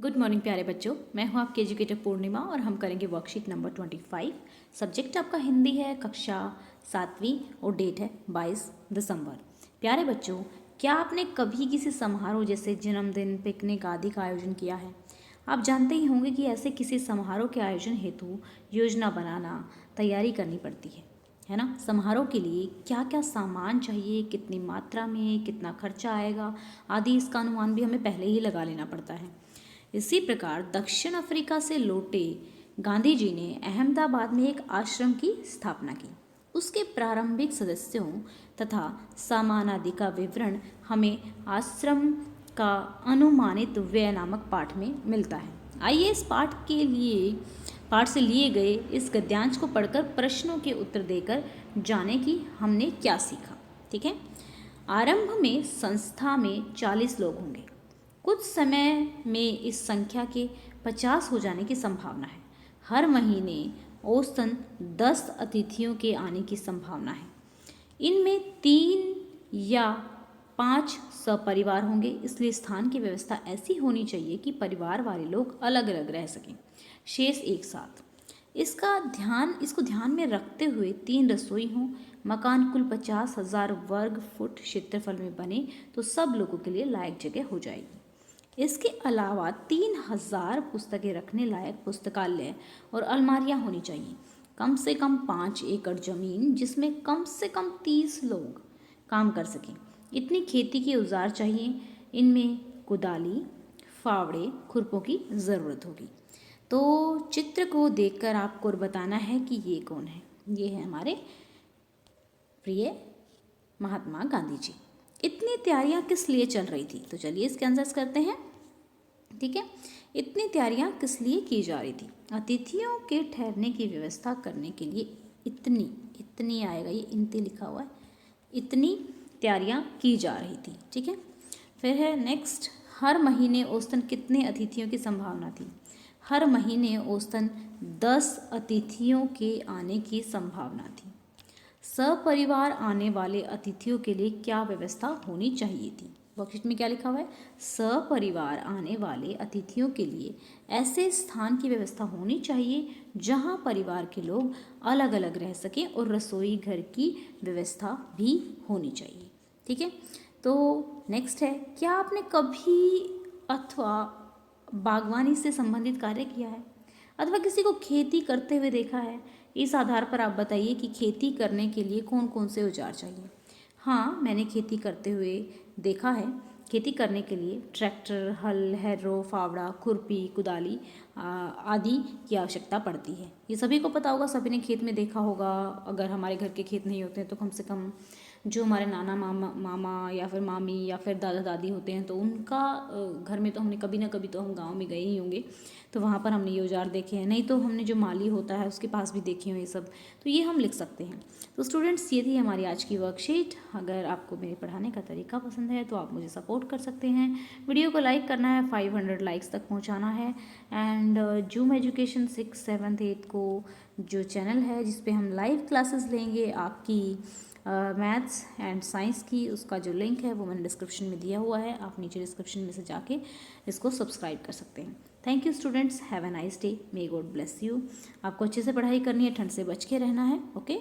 Good morning प्यारे बच्चों, मैं हूं आपकी एजुकेटर पूर्णिमा और हम करेंगे वर्कशीट नंबर 25। सब्जेक्ट आपका हिंदी है, कक्षा 7वीं और डेट है 22 दिसंबर। प्यारे बच्चों, क्या आपने कभी किसी समारोह जैसे जन्मदिन, पिकनिक आदि का आयोजन किया है? आप जानते ही होंगे कि ऐसे किसी समारोह के आयोजन हेतु योजना बनाना, तैयारी करनी पड़ती है ना। समारोह के लिए क्या क्या सामान चाहिए, कितनी मात्रा में, कितना खर्चा आएगा आदि इसका अनुमान भी हमें पहले ही लगा लेना पड़ता है। इसी प्रकार दक्षिण अफ्रीका से लौटे गांधी जी ने अहमदाबाद में एक आश्रम की स्थापना की। उसके प्रारंभिक सदस्यों तथा सामान आदि का विवरण हमें आश्रम का अनुमानित व्यय नामक पाठ में मिलता है। आइए इस पाठ से लिए गए इस गद्यांश को पढ़कर प्रश्नों के उत्तर देकर जाने कि हमने क्या सीखा। ठीक है। आरंभ में संस्था में 40 लोग होंगे। कुछ समय में इस संख्या के 50 हो जाने की संभावना है। हर महीने औसतन 10 अतिथियों के आने की संभावना है। इनमें 3 या 5 सपरिवार होंगे, इसलिए स्थान की व्यवस्था ऐसी होनी चाहिए कि परिवार वाले लोग अलग अलग रह सकें, शेष एक साथ। इसको ध्यान में रखते हुए 3 रसोई हों। मकान कुल 50,000 वर्ग फुट क्षेत्रफल में बने तो सब लोगों के लिए लायक जगह हो जाएगी। इसके अलावा 3,000 पुस्तकें रखने लायक पुस्तकालय और अलमारियां होनी चाहिए। कम से कम 5 एकड़ जमीन जिसमें कम से कम 30 लोग काम कर सकें। इतनी खेती के औजार चाहिए। इनमें कुदाली, फावड़े, खुरपों की ज़रूरत होगी। तो चित्र को देखकर आपको बताना है कि ये कौन है। ये है हमारे प्रिय महात्मा गांधी जी। इतनी तैयारियां किस लिए चल रही थी? तो चलिए इसके आंसर्स करते हैं। ठीक है। इतनी तैयारियां किस लिए की जा रही थी? अतिथियों के ठहरने की व्यवस्था करने के लिए इतनी आएगा, ये इनती लिखा हुआ है, इतनी तैयारियां की जा रही थी। ठीक है। फिर है नेक्स्ट, हर महीने औसतन कितने अतिथियों की संभावना थी? हर महीने औसतन 10 अतिथियों के आने की संभावना थी। सपरिवार आने वाले अतिथियों के लिए क्या व्यवस्था होनी चाहिए थी? वर्कशीट में क्या लिखा हुआ है? सपरिवार आने वाले अतिथियों के लिए ऐसे स्थान की व्यवस्था होनी चाहिए जहां परिवार के लोग अलग अलग रह सकें और रसोई घर की व्यवस्था भी होनी चाहिए। ठीक है। तो नेक्स्ट है, क्या आपने कभी अथवा बागवानी से संबंधित कार्य किया है अथवा किसी को खेती करते हुए देखा है? इस आधार पर आप बताइए कि खेती करने के लिए कौन कौन से औजार चाहिए। हाँ, मैंने खेती करते हुए देखा है। खेती करने के लिए ट्रैक्टर, हल, हैरो, फावड़ा, खुरपी, कुदाली आदि की आवश्यकता पड़ती है। ये सभी को पता होगा, सभी ने खेत में देखा होगा। अगर हमारे घर के खेत नहीं होते हैं तो कम से कम जो हमारे नाना मामा या फिर मामी या फिर दादा दादी होते हैं तो उनका घर में तो हमने कभी ना कभी, तो हम गांव में गए ही होंगे, तो वहाँ पर हमने ये औजार देखे हैं। नहीं तो हमने जो माली होता है उसके पास भी देखे हैं ये सब, तो ये हम लिख सकते हैं। तो स्टूडेंट्स, ये थी हमारी आज की वर्कशीट। अगर आपको मेरे पढ़ाने का तरीका पसंद है तो आप मुझे सपोर्ट कर सकते हैं। वीडियो को लाइक करना है, 500 लाइक्स तक पहुँचाना है। एंड जूम एजुकेशन 6, 7, 8 को जो चैनल है जिस पे हम लाइव क्लासेस लेंगे आपकी मैथ्स एंड साइंस की, उसका जो लिंक है वो मैंने डिस्क्रिप्शन में दिया हुआ है। आप नीचे डिस्क्रिप्शन में से जाके इसको सब्सक्राइब कर सकते हैं। Thank you students, have a nice day, may God bless you. आपको अच्छे से पढ़ाई करनी है, ठंड से बच के रहना है। ओके।